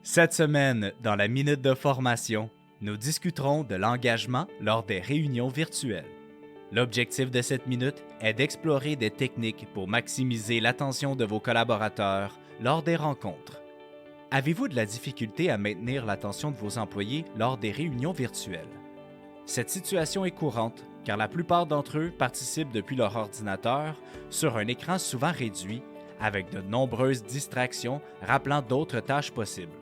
Cette semaine, dans la Minute de formation, nous discuterons de l'engagement lors des réunions virtuelles. L'objectif de cette minute est d'explorer des techniques pour maximiser l'attention de vos collaborateurs lors des rencontres. Avez-vous de la difficulté à maintenir l'attention de vos employés lors des réunions virtuelles? Cette situation est courante car la plupart d'entre eux participent depuis leur ordinateur sur un écran souvent réduit avec de nombreuses distractions rappelant d'autres tâches possibles.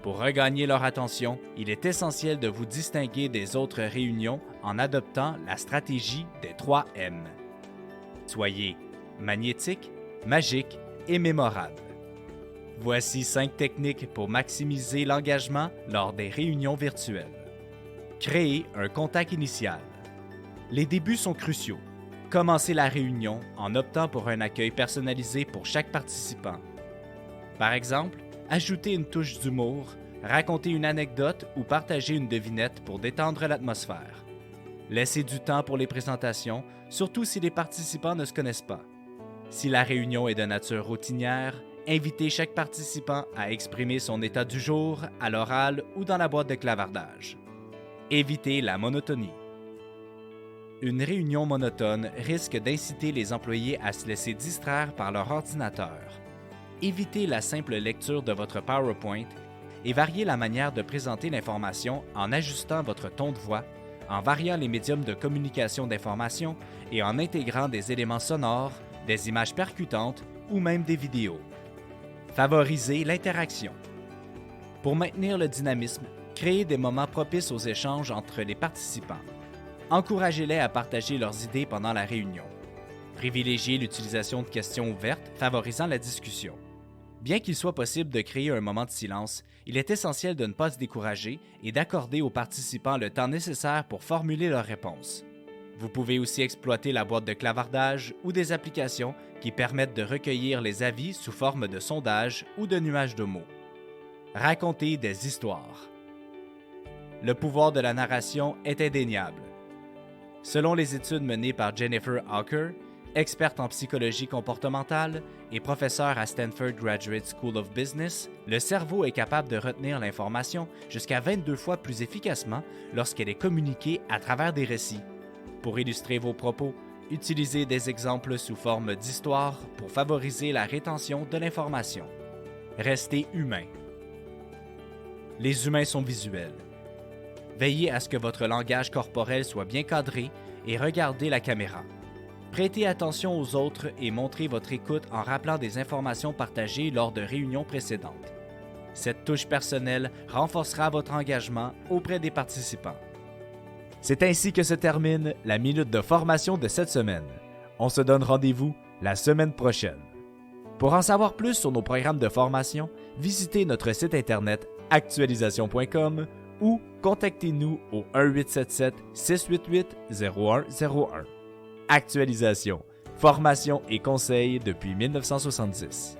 Pour regagner leur attention, il est essentiel de vous distinguer des autres réunions en adoptant la stratégie des 3 M. Soyez magnétique, magique et mémorable. Voici 5 techniques pour maximiser l'engagement lors des réunions virtuelles. Créer un contact initial. Les débuts sont cruciaux. Commencez la réunion en optant pour un accueil personnalisé pour chaque participant. Par exemple, ajoutez une touche d'humour, racontez une anecdote ou partagez une devinette pour détendre l'atmosphère. Laissez du temps pour les présentations, surtout si les participants ne se connaissent pas. Si la réunion est de nature routinière, invitez chaque participant à exprimer son état du jour à l'oral ou dans la boîte de clavardage. Évitez la monotonie. Une réunion monotone risque d'inciter les employés à se laisser distraire par leur ordinateur. Évitez la simple lecture de votre PowerPoint et variez la manière de présenter l'information en ajustant votre ton de voix, en variant les médiums de communication d'information et en intégrant des éléments sonores, des images percutantes ou même des vidéos. Favorisez l'interaction. Pour maintenir le dynamisme, créez des moments propices aux échanges entre les participants. Encouragez-les à partager leurs idées pendant la réunion. Privilégiez l'utilisation de questions ouvertes favorisant la discussion. Bien qu'il soit possible de créer un moment de silence, il est essentiel de ne pas se décourager et d'accorder aux participants le temps nécessaire pour formuler leurs réponses. Vous pouvez aussi exploiter la boîte de clavardage ou des applications qui permettent de recueillir les avis sous forme de sondages ou de nuages de mots. Racontez des histoires. Le pouvoir de la narration est indéniable. Selon les études menées par Jennifer Hawker, experte en psychologie comportementale et professeure à Stanford Graduate School of Business, le cerveau est capable de retenir l'information jusqu'à 22 fois plus efficacement lorsqu'elle est communiquée à travers des récits. Pour illustrer vos propos, utilisez des exemples sous forme d'histoire pour favoriser la rétention de l'information. Restez humain. Les humains sont visuels. Veillez à ce que votre langage corporel soit bien cadré et regardez la caméra. Prêtez attention aux autres et montrez votre écoute en rappelant des informations partagées lors de réunions précédentes. Cette touche personnelle renforcera votre engagement auprès des participants. C'est ainsi que se termine la minute de formation de cette semaine. On se donne rendez-vous la semaine prochaine. Pour en savoir plus sur nos programmes de formation, visitez notre site internet actualisation.com ou contactez-nous au 1-877-688-0101. Actualisation, formation et conseils depuis 1970.